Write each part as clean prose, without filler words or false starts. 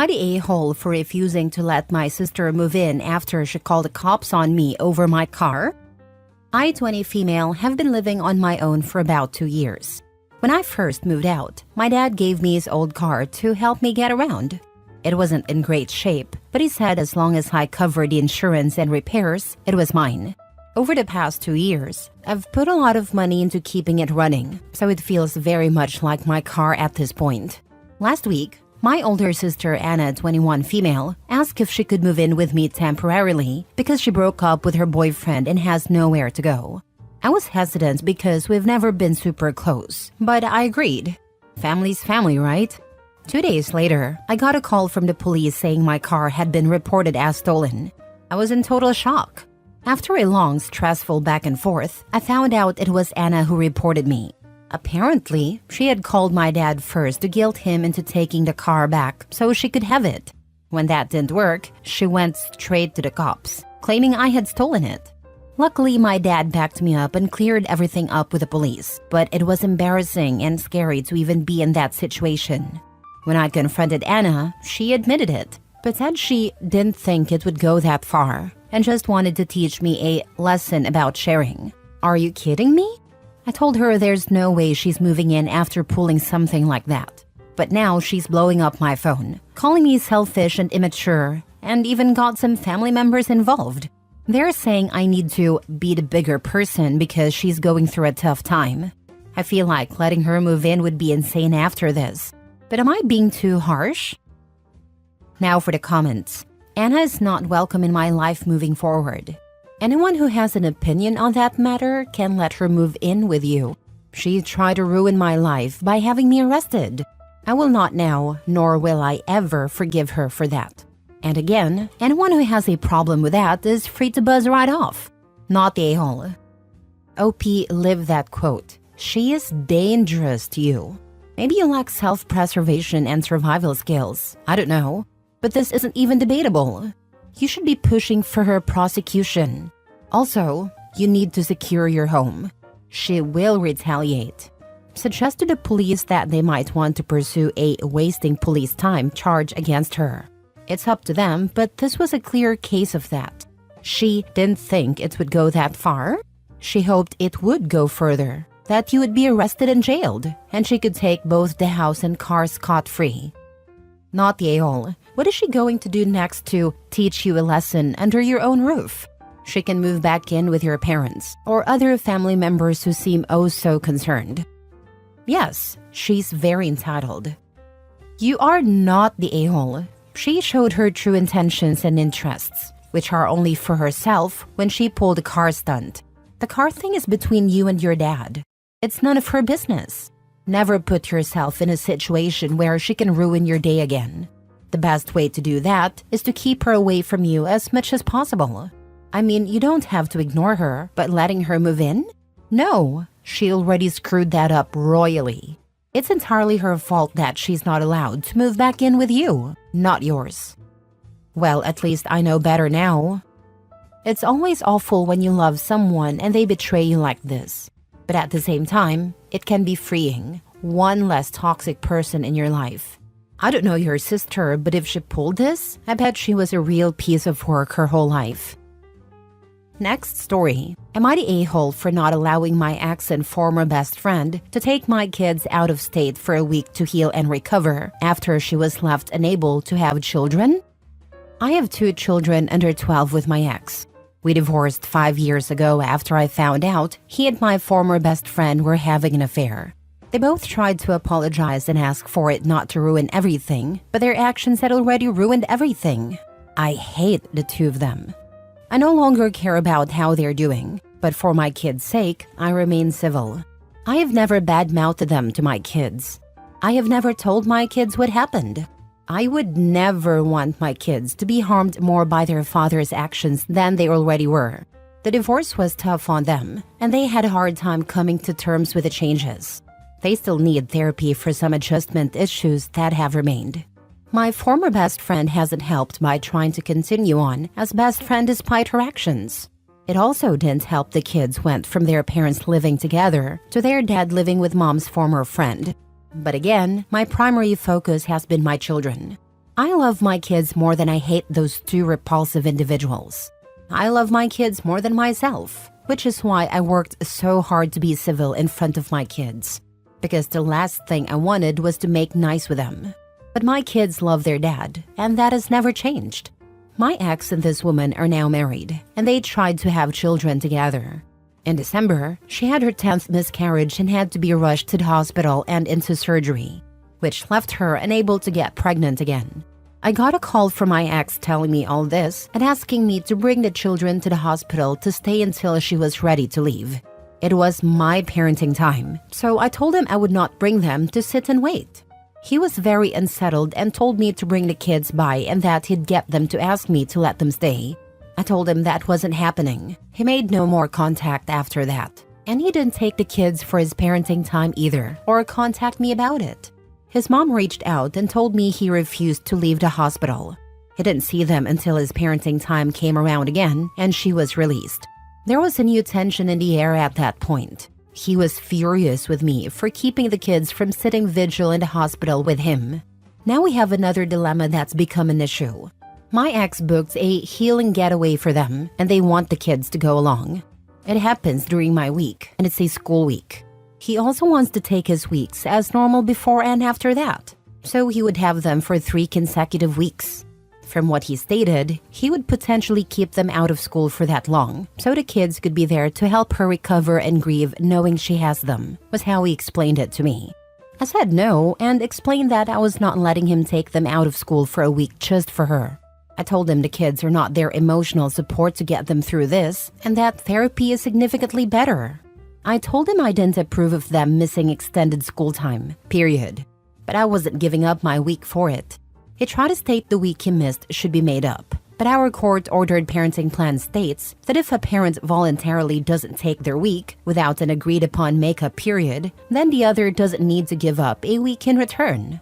Am I the a-hole for refusing to let my sister move in after she called the cops on me over my car? I, 20 female, have been living on my own for about 2 years. When I first moved out, my dad gave me his old car to help me get around. It wasn't in great shape, but he said as long as I covered the insurance and repairs, it was mine. Over the past 2 years, I've put a lot of money into keeping it running, so it feels very much like my car at this point. Last week, my older sister Anna, 21 female, asked if she could move in with me temporarily because she broke up with her boyfriend and has nowhere to go. I was hesitant because we've never been super close, but I agreed. Family's family, right? 2 days later, I got a call from the police saying my car had been reported as stolen. I was in total shock. After a long, stressful back and forth, I found out it was Anna who reported me. Apparently, she had called my dad first to guilt him into taking the car back so she could have it. When that didn't work, she went straight to the cops, claiming I had stolen it. Luckily, my dad backed me up and cleared everything up with the police, but it was embarrassing and scary to even be in that situation. When I confronted Anna, she admitted it, but said she didn't think it would go that far and just wanted to teach me a lesson about sharing. Are you kidding me? I told her there's no way she's moving in after pulling something like that. But now she's blowing up my phone, calling me selfish and immature, and even got some family members involved. They're saying I need to be the bigger person because she's going through a tough time. I feel like letting her move in would be insane after this. But am I being too harsh? Now for the comments. Anna is not welcome in my life moving forward. Anyone who has an opinion on that matter can let her move in with you. She tried to ruin my life by having me arrested. I will not now, nor will I ever forgive her for that. And again, anyone who has a problem with that is free to buzz right off. Not the a-hole. OP lived that quote. She is dangerous to you. Maybe you lack self-preservation and survival skills. I don't know. But this isn't even debatable. You should be pushing for her prosecution. Also, you need to secure your home. She will retaliate. Suggest to the police that they might want to pursue a wasting police time charge against her. It's up to them, but this was a clear case of that. She didn't think it would go that far. She hoped it would go further, that you would be arrested and jailed, and she could take both the house and car scot-free. Not the a-hole. What is she going to do next to teach you a lesson under your own roof? She can move back in with your parents or other family members who seem oh so concerned. Yes, she's very entitled. You are not the a-hole. She showed her true intentions and interests, which are only for herself when she pulled a car stunt. The car thing is between you and your dad. It's none of her business. Never put yourself in a situation where she can ruin your day again. The best way to do that is to keep her away from you as much as possible. I mean, you don't have to ignore her, but letting her move in? No, she already screwed that up royally. It's entirely her fault that she's not allowed to move back in with you, not yours. Well, at least I know better now. It's always awful when you love someone and they betray you like this. But at the same time, it can be freeing. One less toxic person in your life. I don't know your sister, but if she pulled this, I bet she was a real piece of work her whole life. Next story. Am I the a-hole for not allowing my ex and former best friend to take my kids out of state for a week to heal and recover after she was left unable to have children? I have 2 children under 12 with my ex. We divorced 5 years ago after I found out he and my former best friend were having an affair. They both tried to apologize and ask for it not to ruin everything, but their actions had already ruined everything. I hate the 2 of them. I no longer care about how they're doing, but for my kids' sake, I remain civil. I have never badmouthed them to my kids. I have never told my kids what happened. I would never want my kids to be harmed more by their father's actions than they already were. The divorce was tough on them, and they had a hard time coming to terms with the changes. They still need therapy for some adjustment issues that have remained. My former best friend hasn't helped by trying to continue on as best friend despite her actions. It also didn't help the kids went from their parents living together to their dad living with mom's former friend. But again, my primary focus has been my children. I love my kids more than I hate those two repulsive individuals. I love my kids more than myself, which is why I worked so hard to be civil in front of my kids. Because the last thing I wanted was to make nice with them. But my kids love their dad, and that has never changed. My ex and this woman are now married, and they tried to have children together. In December, she had her 10th miscarriage and had to be rushed to the hospital and into surgery, which left her unable to get pregnant again. I got a call from my ex telling me all this and asking me to bring the children to the hospital to stay until she was ready to leave. It was my parenting time, so I told him I would not bring them to sit and wait. He was very unsettled and told me to bring the kids by and that he'd get them to ask me to let them stay. I told him that wasn't happening. He made no more contact after that. And he didn't take the kids for his parenting time either, or contact me about it. His mom reached out and told me he refused to leave the hospital. He didn't see them until his parenting time came around again and she was released. There was a new tension in the air at that point. He was furious with me for keeping the kids from sitting vigil in the hospital with him. Now we have another dilemma that's become an issue. My ex booked a healing getaway for them and they want the kids to go along. It happens during my week and it's a school week. He also wants to take his weeks as normal before and after that, so he would have them for 3 consecutive weeks. From what he stated, he would potentially keep them out of school for that long, so the kids could be there to help her recover and grieve knowing she has them, was how he explained it to me. I said no and explained that I was not letting him take them out of school for a week just for her. I told him the kids are not their emotional support to get them through this, and that therapy is significantly better. I told him I didn't approve of them missing extended school time, period. But I wasn't giving up my week for it. He tried to state the week he missed should be made up, but our court-ordered parenting plan states that if a parent voluntarily doesn't take their week without an agreed-upon make-up period, then the other doesn't need to give up a week in return.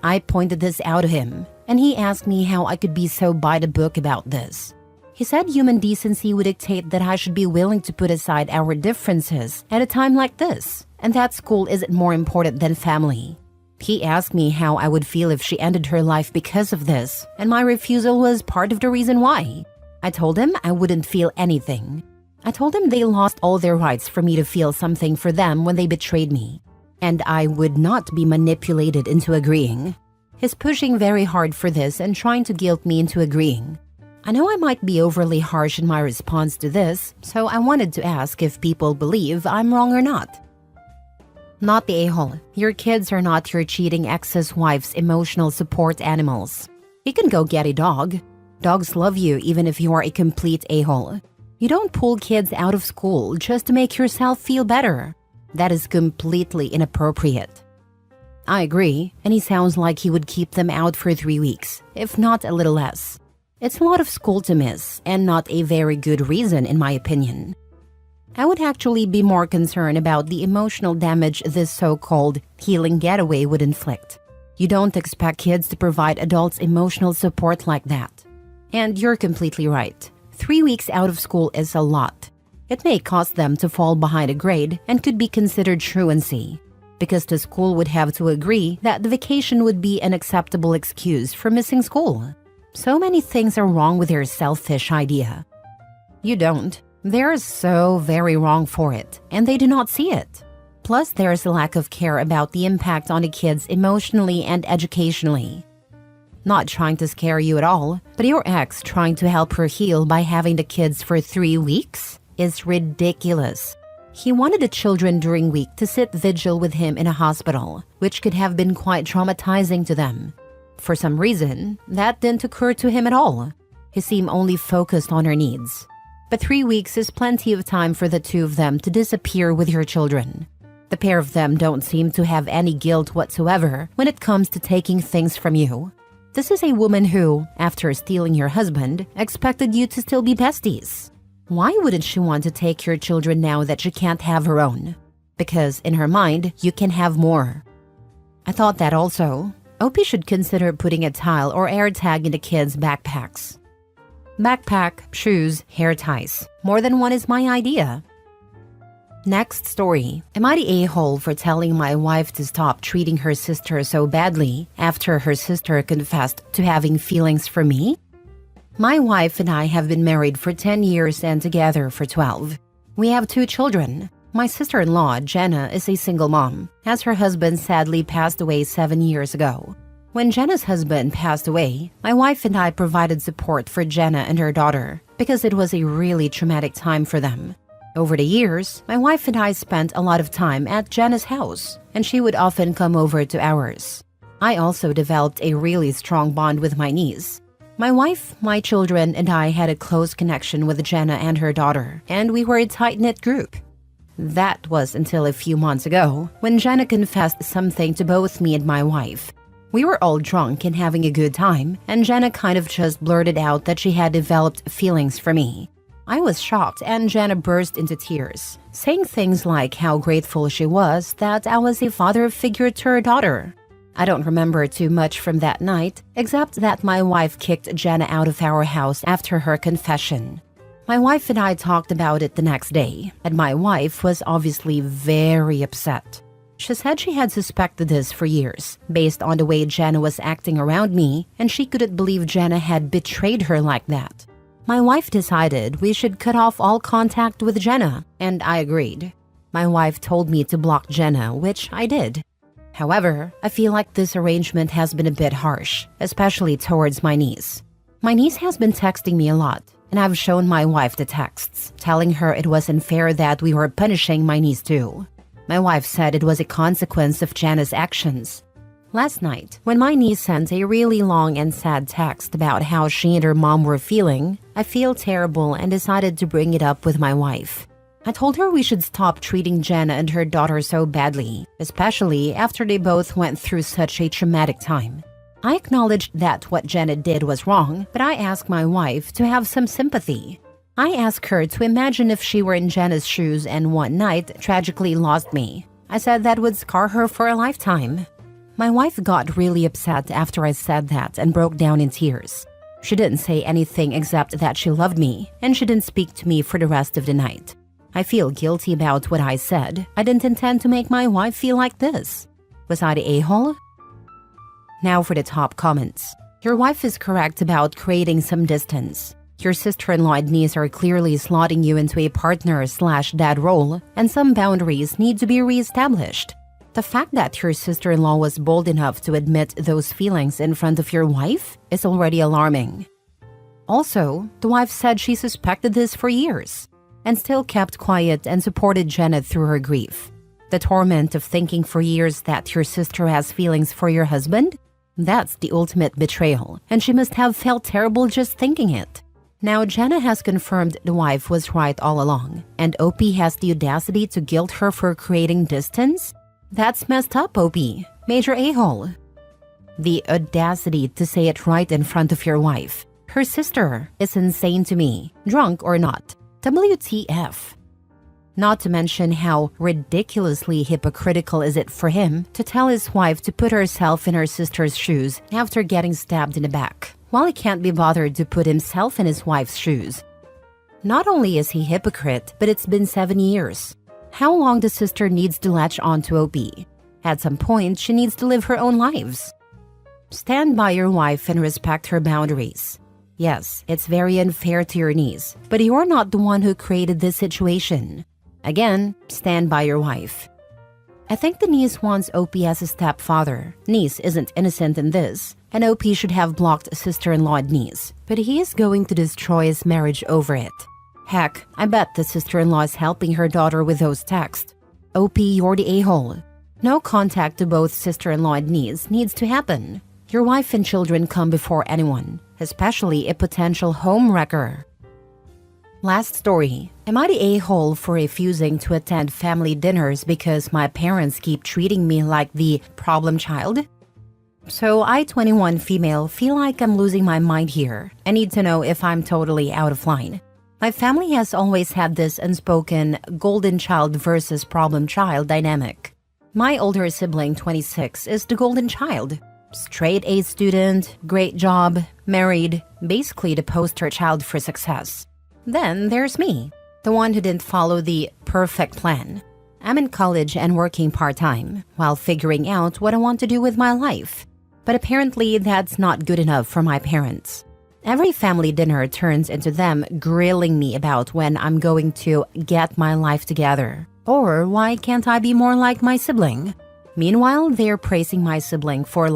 I pointed this out to him, and he asked me how I could be so by the book about this. He said human decency would dictate that I should be willing to put aside our differences at a time like this, and that school isn't more important than family. He asked me how I would feel if she ended her life because of this, and my refusal was part of the reason why. I told him I wouldn't feel anything. I told him they lost all their rights for me to feel something for them when they betrayed me, and I would not be manipulated into agreeing. He's pushing very hard for this and trying to guilt me into agreeing. I know I might be overly harsh in my response to this, so I wanted to ask if people believe I'm wrong or not. Not the a-hole. Your kids are not your cheating ex's wife's emotional support animals. You can go get a dog. Dogs love you even if you are a complete a-hole. You don't pull kids out of school just to make yourself feel better. That is completely inappropriate. I agree, and he sounds like he would keep them out for 3 weeks, if not a little less. It's a lot of school to miss, and not a very good reason in my opinion. I would actually be more concerned about the emotional damage this so-called healing getaway would inflict. You don't expect kids to provide adults emotional support like that. And you're completely right. 3 weeks out of school is a lot. It may cause them to fall behind a grade and could be considered truancy, because the school would have to agree that the vacation would be an acceptable excuse for missing school. So many things are wrong with your selfish idea. You don't. They're so very wrong for it, and they do not see it. Plus, there's a lack of care about the impact on the kids emotionally and educationally. Not trying to scare you at all, but your ex trying to help her heal by having the kids for 3 weeks is ridiculous. He wanted the children during week to sit vigil with him in a hospital, which could have been quite traumatizing to them. For some reason, that didn't occur to him at all. He seemed only focused on her needs. But 3 weeks is plenty of time for the two of them to disappear with your children. The pair of them don't seem to have any guilt whatsoever when it comes to taking things from you. This is a woman who, after stealing your husband, expected you to still be besties. Why wouldn't she want to take your children now that she can't have her own? Because in her mind, you can have more. I thought that also. OP should consider putting a tile or air tag in the kids' backpacks. Backpack, shoes, hair ties. More than one is my idea. Next story. Am I the a-hole for telling my wife to stop treating her sister so badly after her sister confessed to having feelings for me? My wife and I have been married for 10 years and together for 12. We have 2 children. My sister-in-law, Jenna, is a single mom, as her husband sadly passed away 7 years ago. When Jenna's husband passed away, my wife and I provided support for Jenna and her daughter because it was a really traumatic time for them. Over the years, my wife and I spent a lot of time at Jenna's house, and she would often come over to ours. I also developed a really strong bond with my niece. My wife, my children, and I had a close connection with Jenna and her daughter, and we were a tight-knit group. That was until a few months ago, when Jenna confessed something to both me and my wife. We were all drunk and having a good time, and Jenna kind of just blurted out that she had developed feelings for me. I was shocked, and Jenna burst into tears, saying things like how grateful she was that I was a father figure to her daughter. I don't remember too much from that night, except that my wife kicked Jenna out of our house after her confession. My wife and I talked about it the next day, and my wife was obviously very upset. She said she had suspected this for years, based on the way Jenna was acting around me, and she couldn't believe Jenna had betrayed her like that. My wife decided we should cut off all contact with Jenna, and I agreed. My wife told me to block Jenna, which I did. However, I feel like this arrangement has been a bit harsh, especially towards my niece. My niece has been texting me a lot, and I've shown my wife the texts, telling her it was unfair that we were punishing my niece too. My wife said it was a consequence of Jenna's actions. Last night, when my niece sent a really long and sad text about how she and her mom were feeling, I feel terrible and decided to bring it up with my wife. I told her we should stop treating Jenna and her daughter so badly, especially after they both went through such a traumatic time. I acknowledged that what Jenna did was wrong, but I asked my wife to have some sympathy. I asked her to imagine if she were in Jenna's shoes and one night tragically lost me. I said that would scar her for a lifetime. My wife got really upset after I said that and broke down in tears. She didn't say anything except that she loved me, and she didn't speak to me for the rest of the night. I feel guilty about what I said. I didn't intend to make my wife feel like this. Was I the a-hole? Now for the top comments. Your wife is correct about creating some distance. Your sister-in-law and niece are clearly slotting you into a partner/dad role, and some boundaries need to be reestablished. The fact that your sister-in-law was bold enough to admit those feelings in front of your wife is already alarming. Also, the wife said she suspected this for years, and still kept quiet and supported Jenna through her grief. The torment of thinking for years that your sister has feelings for your husband? That's the ultimate betrayal, and she must have felt terrible just thinking it. Now Jenna has confirmed the wife was right all along, and OP has the audacity to guilt her for creating distance? That's messed up, OP. Major a-hole. The audacity to say it right in front of your wife. Her sister is insane to me, drunk or not. WTF. Not to mention how ridiculously hypocritical is it for him to tell his wife to put herself in her sister's shoes after getting stabbed in the back, while he can't be bothered to put himself in his wife's shoes. Not only is he hypocrite, but it's been 7 years. How long the sister needs to latch on to OP? At some point, she needs to live her own lives. Stand by your wife and respect her boundaries. Yes, it's very unfair to your niece, but you're not the one who created this situation. Again, stand by your wife. I think the niece wants OP as a stepfather. Niece isn't innocent in this, and OP should have blocked sister-in-law and niece, but he is going to destroy his marriage over it. Heck, I bet the sister-in-law is helping her daughter with those texts. OP, you're the a-hole. No contact to both sister-in-law and niece needs to happen. Your wife and children come before anyone, especially a potential home wrecker. Last story. Am I the a-hole for refusing to attend family dinners because my parents keep treating me like the problem child? So I, 21 female, feel like I'm losing my mind here. I need to know if I'm totally out of line. My family has always had this unspoken golden child versus problem child dynamic. My older sibling, 26, is the golden child. Straight A student, great job, married, basically the poster child for success. Then there's me. The one who didn't follow the perfect plan. I'm in college and working part-time while figuring out what I want to do with my life. But apparently that's not good enough for my parents. Every family dinner turns into them grilling me about when I'm going to get my life together. Or why can't I be more like my sibling? Meanwhile, they're praising my sibling for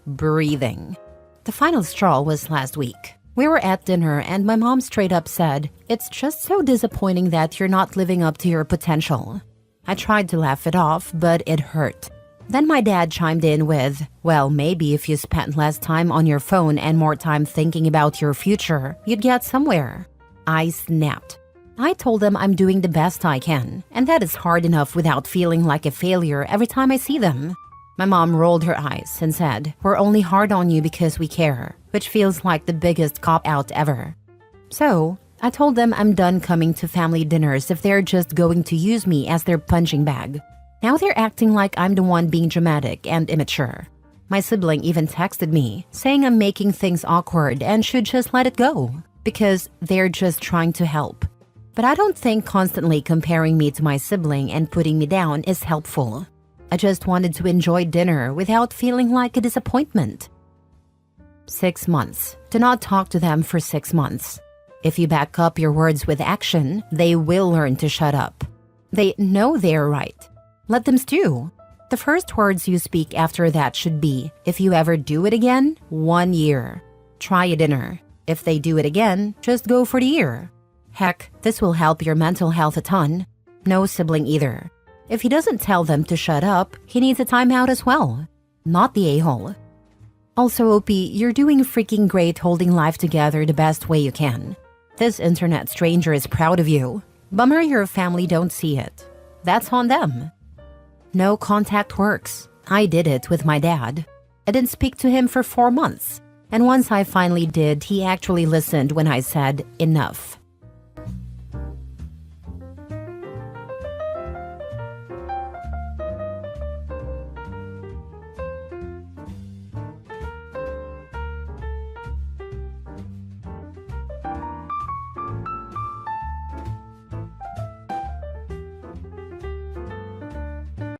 breathing. The final straw was last week. We were at dinner and my mom straight up said, "It's just so disappointing that you're not living up to your potential." I tried to laugh it off, but it hurt. Then my dad chimed in with, "Well, maybe if you spent less time on your phone and more time thinking about your future, you'd get somewhere." I snapped. I told them I'm doing the best I can, and that is hard enough without feeling like a failure every time I see them. My mom rolled her eyes and said, "We're only hard on you because we care," which feels like the biggest cop-out ever. So, I told them I'm done coming to family dinners if they're just going to use me as their punching bag. Now they're acting like I'm the one being dramatic and immature. My sibling even texted me, saying I'm making things awkward and should just let it go, because they're just trying to help. But I don't think constantly comparing me to my sibling and putting me down is helpful. I just wanted to enjoy dinner without feeling like a disappointment. 6 months. Do not talk to them for 6 months. If you back up your words with action, they will learn to shut up. They know they're right. Let them stew. The first words you speak after that should be, "If you ever do it again, 1 year. Try a dinner. If they do it again, just go for the year." Heck, this will help your mental health a ton. No sibling either. If he doesn't tell them to shut up, he needs a timeout as well. Not the a-hole. Also, OP, you're doing freaking great holding life together the best way you can. This internet stranger is proud of you. Bummer your family don't see it. That's on them. No contact works. I did it with my dad. I didn't speak to him for 4 months. And once I finally did, he actually listened when I said, "Enough."